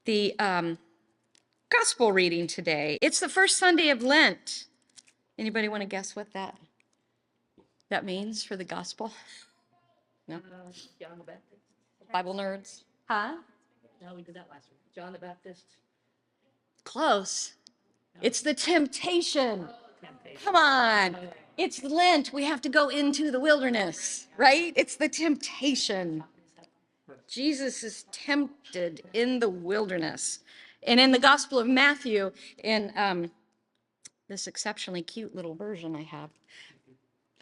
the gospel reading today. It's the first Sunday of Lent. Anybody want to guess what that means for the gospel? No? John the Baptist. Bible nerds? Huh? No, we did that last week. John the Baptist. Close. It's the temptation. Temptation. Come on. It's Lent. We have to go into the wilderness, right? It's the temptation. Jesus is tempted in the wilderness. And in the Gospel of Matthew, in this exceptionally cute little version I have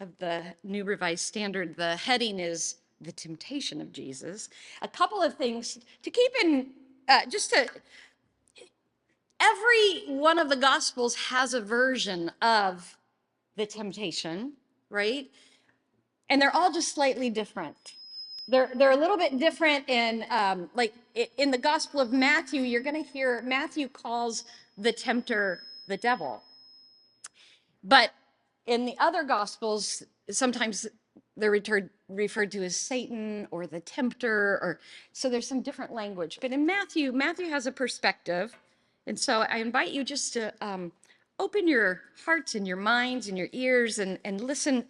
of the New Revised Standard, the heading is The Temptation of Jesus. A couple of things to keep in, every one of the Gospels has a version of the temptation, right? And they're all just slightly different. They're a little bit different in, in the Gospel of Matthew, you're going to hear Matthew calls the tempter the devil. But in the other Gospels, sometimes they're referred to as Satan or the tempter, or so there's some different language. But in Matthew has a perspective. And so I invite you just to open your hearts and your minds and your ears and listen.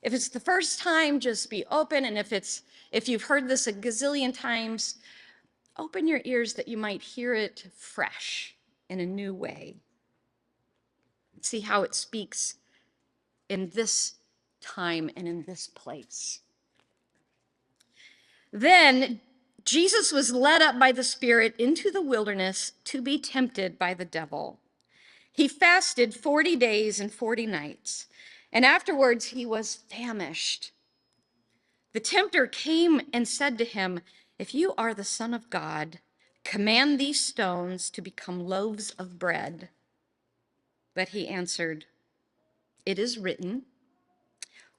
If it's the first time, just be open. And if you've heard this a gazillion times, open your ears that you might hear it fresh in a new way. See how it speaks in this time and in this place. Then Jesus was led up by the Spirit into the wilderness to be tempted by the devil. He fasted 40 days and 40 nights, and afterwards he was famished. The tempter came and said to him, "If you are the Son of God, command these stones to become loaves of bread." But he answered, "It is written,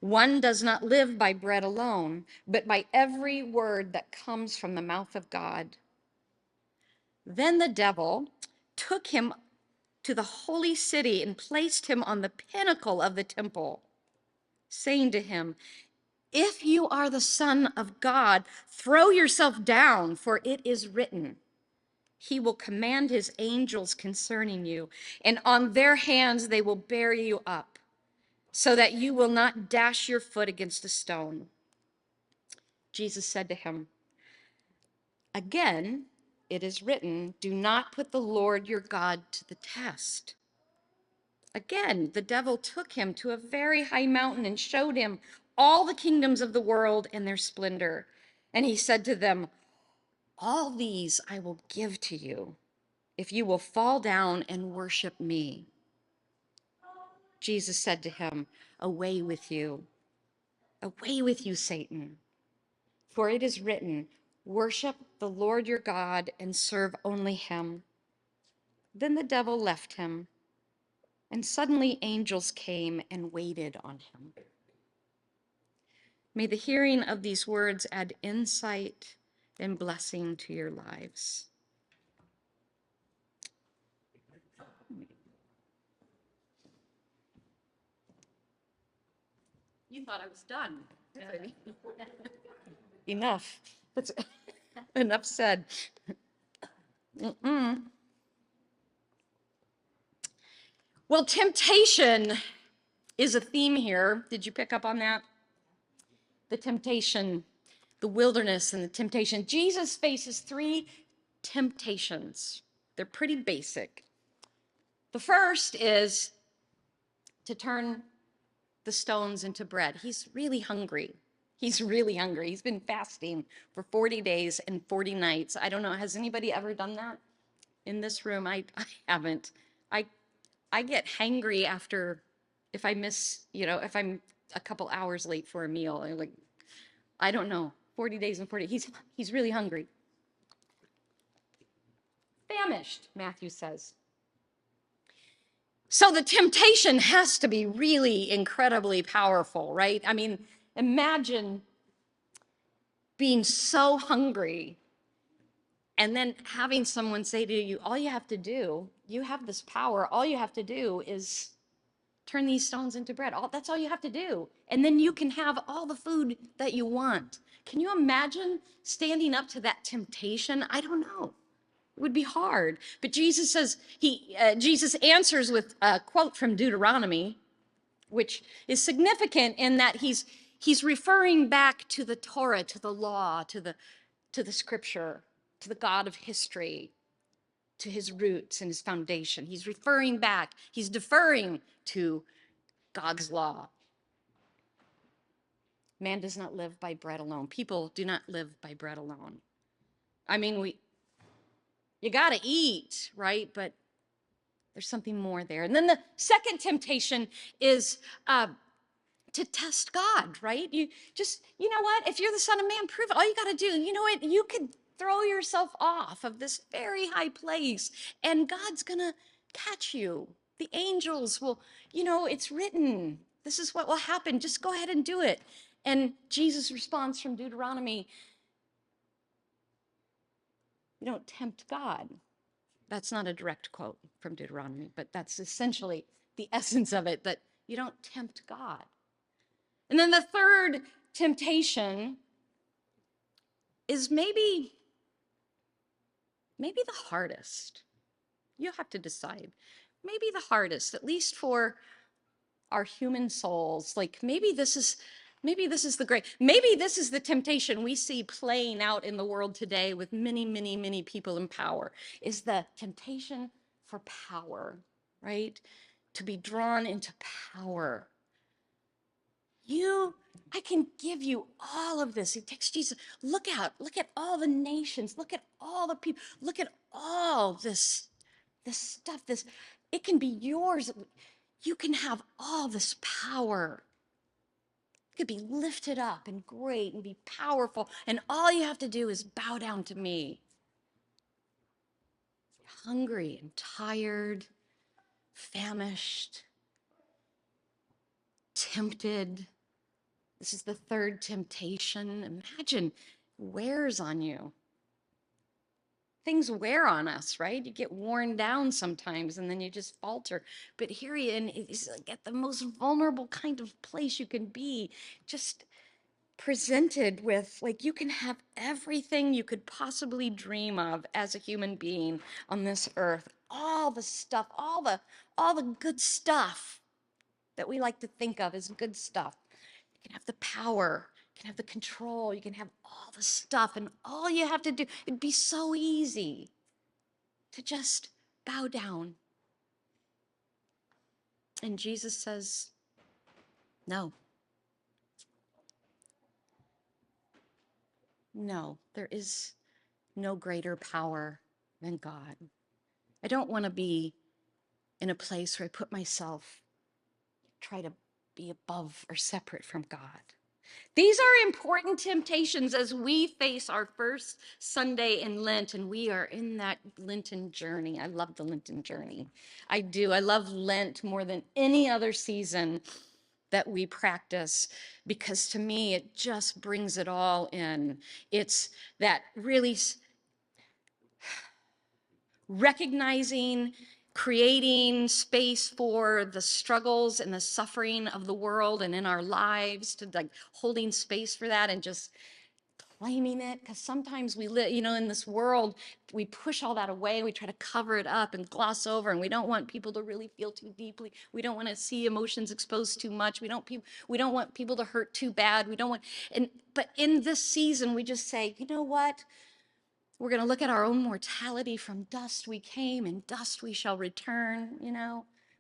one does not live by bread alone, but by every word that comes from the mouth of God." Then the devil took him to the holy city and placed him on the pinnacle of the temple, saying to him, "If you are the Son of God, throw yourself down, for it is written, he will command his angels concerning you, and on their hands they will bear you up, so that you will not dash your foot against a stone." Jesus said to him, "Again, it is written, do not put the Lord your God to the test." Again, the devil took him to a very high mountain and showed him all the kingdoms of the world and their splendor. And he said to them, "All these I will give to you if you will fall down and worship me." Jesus said to him, away with you, Satan. For it is written, worship the Lord your God and serve only him." Then the devil left him, and suddenly angels came and waited on him. May the hearing of these words add insight and blessing to your lives. You thought I was done. Enough. That's enough said. Well, temptation is a theme here. Did you pick up on that? The temptation, the wilderness and the temptation. Jesus faces 3 temptations. They're pretty basic. The first is to turn the stones into bread. He's really hungry. He's been fasting for 40 days and 40 nights. I don't know, has anybody ever done that in this room? I haven't. I get hangry after, if I miss, if I'm a couple hours late for a meal. I'm like, I don't know, 40 days and 40, he's really hungry. Famished, Matthew says. So the temptation has to be really incredibly powerful, right? I mean, imagine being so hungry and then having someone say to you, all you have to do, you have this power, all you have to do is turn these stones into bread. That's all you have to do. And then you can have all the food that you want. Can you imagine standing up to that temptation? I don't know. It would be hard. But Jesus says, Jesus answers with a quote from Deuteronomy, which is significant in that he's referring back to the Torah, to the law, to the scripture, to the God of history, to his roots and his foundation. He's referring back, he's deferring to God's law. Man does not live by bread alone. People do not live by bread alone. I mean, you got to eat, right? But there's something more there. And then the second temptation is to test God, right? You know what? If you're the Son of Man, prove it. All you got to do, you know what? You could throw yourself off of this very high place, and God's going to catch you. The angels will, it's written. This is what will happen. Just go ahead and do it. And Jesus responds from Deuteronomy, you don't tempt God. That's not a direct quote from Deuteronomy, but that's essentially the essence of it, that you don't tempt God. And then the third temptation is maybe the hardest. You have to decide. Maybe the hardest, at least for our human souls. Like maybe this is the temptation we see playing out in the world today with many, many, many people in power, is the temptation for power, right? To be drawn into power. I can give you all of this. He takes Jesus. Look at all the nations. Look at all the people. Look at all this stuff. It can be yours. You can have all this power. You could be lifted up and great and be powerful. And all you have to do is bow down to me. You're hungry and tired, famished, tempted. This is the third temptation. Imagine, wears on you. Things wear on us, right? You get worn down sometimes and then you just falter. But here is like at the most vulnerable kind of place you can be, just presented with, like, you can have everything you could possibly dream of as a human being on this earth. All the stuff, all the good stuff that we like to think of as good stuff. You can have the power, you can have the control, you can have all the stuff, and all you have to do, it'd be so easy to just bow down. And Jesus says, no. No, there is no greater power than God. I don't want to be in a place where I put myself, try to be above or separate from God. These are important temptations as we face our first Sunday in Lent, and we are in that Lenten journey. I love the Lenten journey. I do. I love Lent more than any other season that we practice, because to me, it just brings it all in. It's that really recognizing, creating space for the struggles and the suffering of the world and in our lives, to like holding space for that and just claiming it. Because sometimes we live, in this world, we push all that away. We try to cover it up and gloss over, and we don't want people to really feel too deeply. We don't want to see emotions exposed too much. We don't want people to hurt too bad. But in this season, we just say, you know what? We're going to look at our own mortality. From dust we came, and dust we shall return,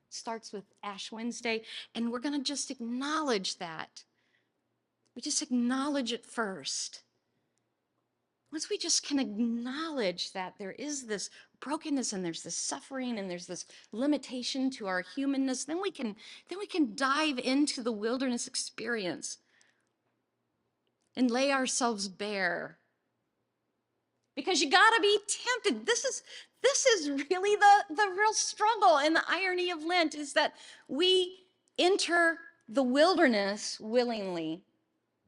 Starts with Ash Wednesday. And we're going to just acknowledge that. We just acknowledge it first. Once we just can acknowledge that there is this brokenness and there's this suffering and there's this limitation to our humanness, then we can dive into the wilderness experience and lay ourselves bare. Because you got to be tempted. This is really the real struggle, and the irony of Lent is that we enter the wilderness willingly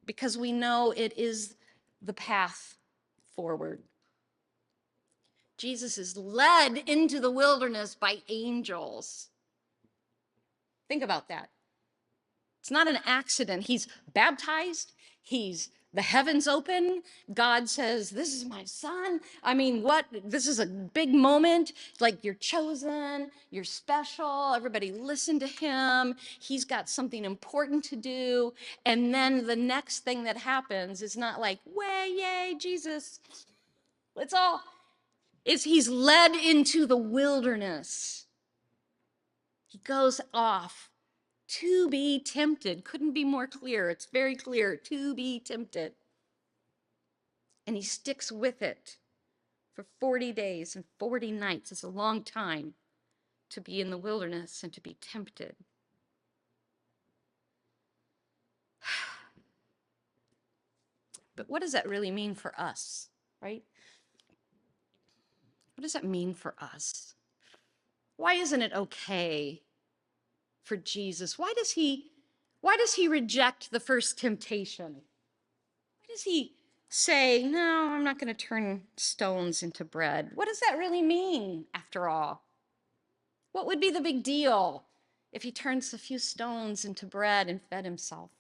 because we know it is the path forward. Jesus is led into the wilderness by angels. Think about that. It's not an accident. He's baptized. The heavens open. God says, this is my son. I mean, what? This is a big moment. Like, you're chosen, you're special. Everybody listen to him. He's got something important to do. And then the next thing that happens is not like, way, yay, Jesus. Let's all, he's led into the wilderness. He goes off to be tempted. Couldn't be more clear. It's very clear, to be tempted. And he sticks with it for 40 days and 40 nights. It's a long time to be in the wilderness and to be tempted. But what does that really mean for us, right? What does that mean for us? Why isn't it okay for Jesus? Why does he reject the first temptation? Why does he say, no, I'm not going to turn stones into bread? What does that really mean, after all? What would be the big deal if he turns a few stones into bread and fed himself?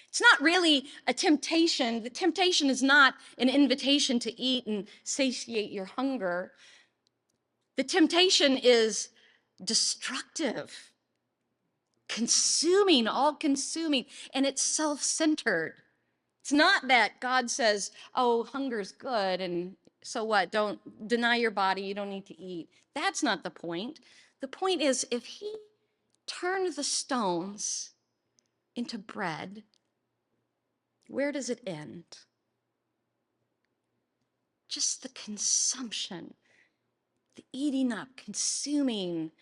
It's not really a temptation. The temptation is not an invitation to eat and satiate your hunger. The temptation is destructive, consuming, all consuming, and it's self-centered. It's not that God says, oh, hunger's good, and so what? Don't deny your body, you don't need to eat. That's not the point. The point is, if he turned the stones into bread, where does it end? Just the consumption, the eating up, consuming,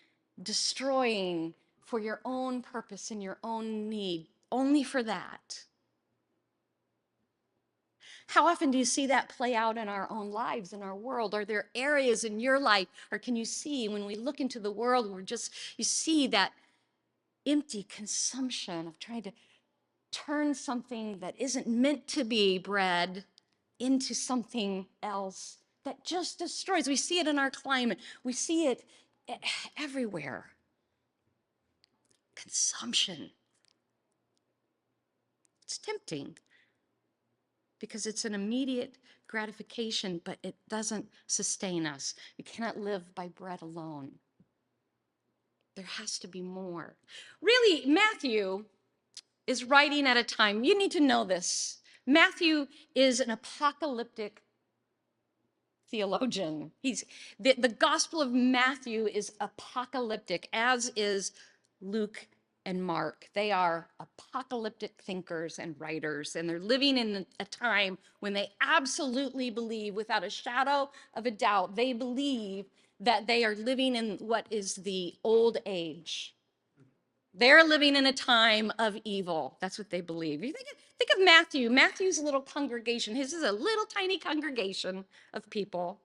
destroying for your own purpose and your own need, only for that. How often do you see that play out in our own lives, in our world? Are there areas in your life, or can you see when we look into the world, you see that empty consumption of trying to turn something that isn't meant to be bread into something else that just destroys. We see it in our climate. We see it everywhere. Consumption. It's tempting because it's an immediate gratification, but it doesn't sustain us. You cannot live by bread alone. There has to be more. Really, Matthew is writing at a time, you need to know this. Matthew is an apocalyptic theologian. The Gospel of Matthew is apocalyptic, as is Luke and Mark. They are apocalyptic thinkers and writers, and they're living in a time when they absolutely believe, without a shadow of a doubt, they believe that they are living in what is the old age. They're living in a time of evil. That's what they believe. You think of Matthew. Matthew's a little congregation. His is a little tiny congregation of people.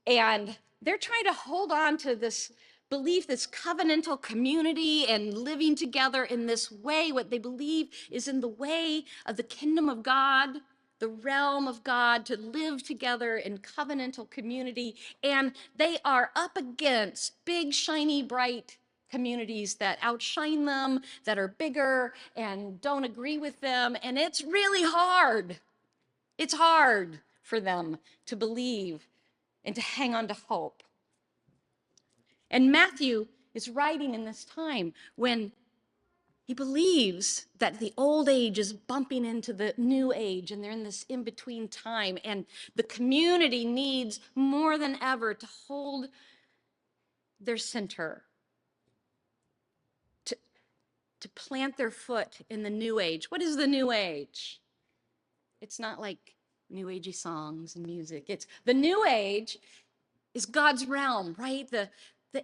And they're trying to hold on to this belief, this covenantal community and living together in this way, what they believe is in the way of the kingdom of God, the realm of God, to live together in covenantal community. And they are up against big, shiny, bright communities that outshine them, that are bigger and don't agree with them. And it's really hard. It's hard for them to believe and to hang on to hope. And Matthew is writing in this time when he believes that the old age is bumping into the new age, and they're in this in-between time, and the community needs more than ever to hold their center, to plant their foot in the new age. What is the new age? It's not like new agey songs and music. It's the new age is God's realm, right? The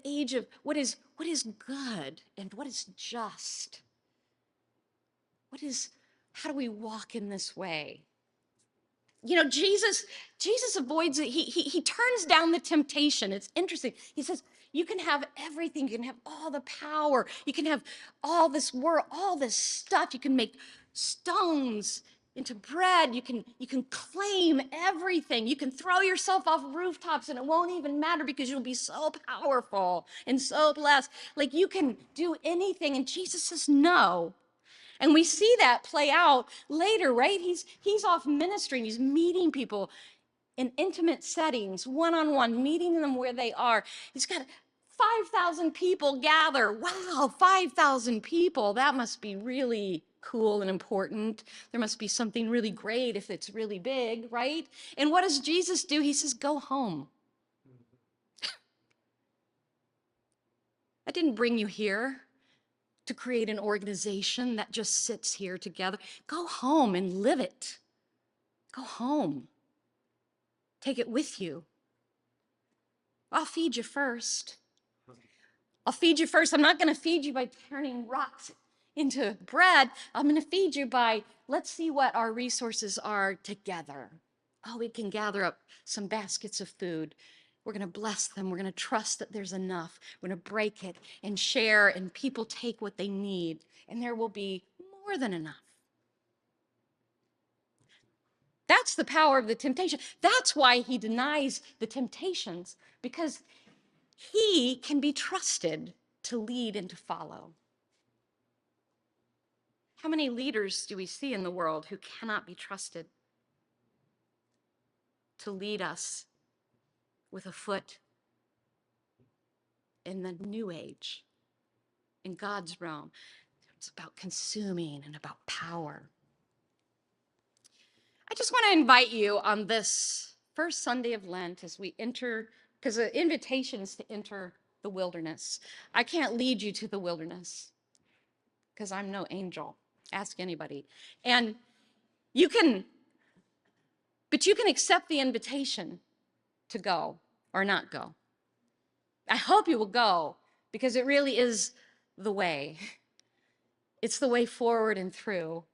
age of what is good and what is just. How do we walk in this way? You know, Jesus avoids it. He turns down the temptation. It's interesting. He says, you can have everything. You can have all the power. You can have all this world, all this stuff. You can make stones into bread. You can claim everything. You can throw yourself off rooftops and it won't even matter because you'll be so powerful and so blessed. Like you can do anything. And Jesus says no. And we see that play out later, right? He's off ministering. He's meeting people in intimate settings, one-on-one, meeting them where they are. He's got 5,000 people gather. Wow, 5,000 people. That must be really cool and important. There must be something really great if it's really big, right? And what does Jesus do? He says, go home. I didn't bring you here to create an organization that just sits here together. Go home and live it. Go home. Take it with you. I'll feed you first. I'll feed you first. I'm not going to feed you by turning rocks into bread. I'm going to feed you by, let's see what our resources are together. Oh, we can gather up some baskets of food. We're going to bless them. We're going to trust that there's enough. We're going to break it and share, and people take what they need, and there will be more than enough. That's the power of the temptation. That's why he denies the temptations, because he can be trusted to lead and to follow. How many leaders do we see in the world who cannot be trusted to lead us with a foot in the new age, in God's realm? It's about consuming and about power. I just want to invite you on this first Sunday of Lent as we enter, because the invitation is to enter the wilderness. I can't lead you to the wilderness because I'm no angel. Ask anybody. And you can, but you can accept the invitation to go or not go. I hope you will go because it really is the way. It's the way forward and through.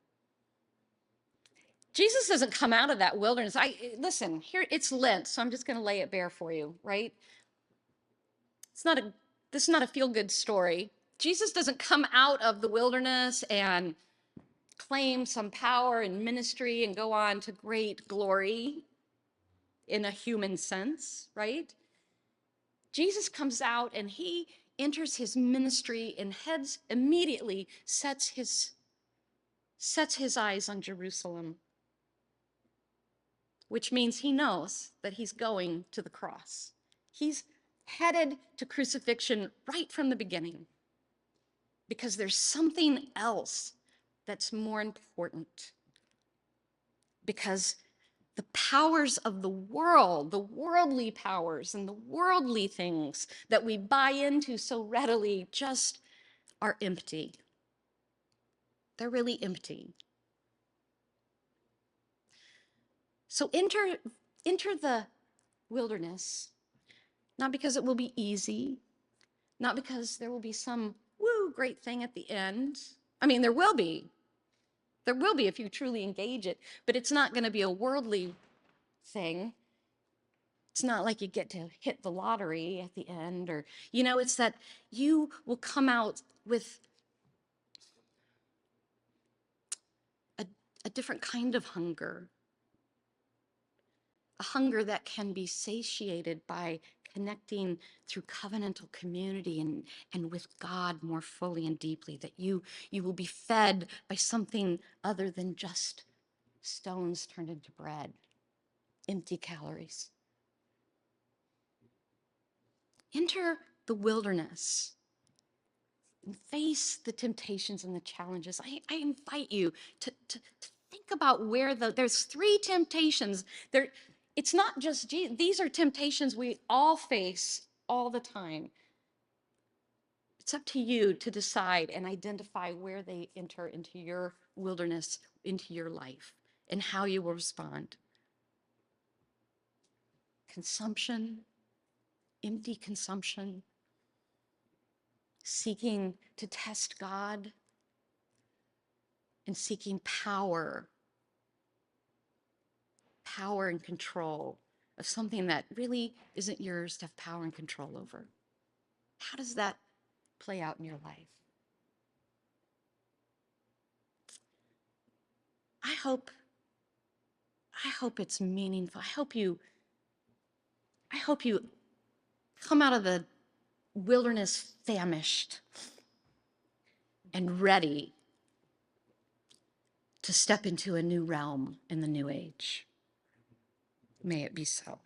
Jesus doesn't come out of that wilderness. Listen, here it's Lent, so I'm just going to lay it bare for you, right? This is not a feel-good story. Jesus doesn't come out of the wilderness and claim some power and ministry and go on to great glory in a human sense, right? Jesus comes out and he enters his ministry and heads immediately sets his eyes on Jerusalem, which means he knows that he's going to the cross. He's headed to crucifixion right from the beginning because there's something else that's more important. Because the powers of the world, the worldly powers and the worldly things that we buy into so readily just are empty. They're really empty. So enter the wilderness, not because it will be easy, not because there will be some great thing at the end. I mean, there will be if you truly engage it, but it's not going to be a worldly thing. It's not like you get to hit the lottery at the end, or, it's that you will come out with a different kind of hunger, a hunger that can be satiated by connecting through covenantal community and with God more fully and deeply, that you will be fed by something other than just stones turned into bread, empty calories. Enter the wilderness and face the temptations and the challenges. I invite you to think about where there's three temptations. It's not just these are temptations we all face all the time. It's up to you to decide and identify where they enter into your wilderness, into your life, and how you will respond. Consumption, empty consumption, seeking to test God, and seeking power and control of something that really isn't yours to have power and control over. How does that play out in your life? I hope I hope it's meaningful. I hope you come out of the wilderness famished and ready to step into a new realm in the new age. May it be so.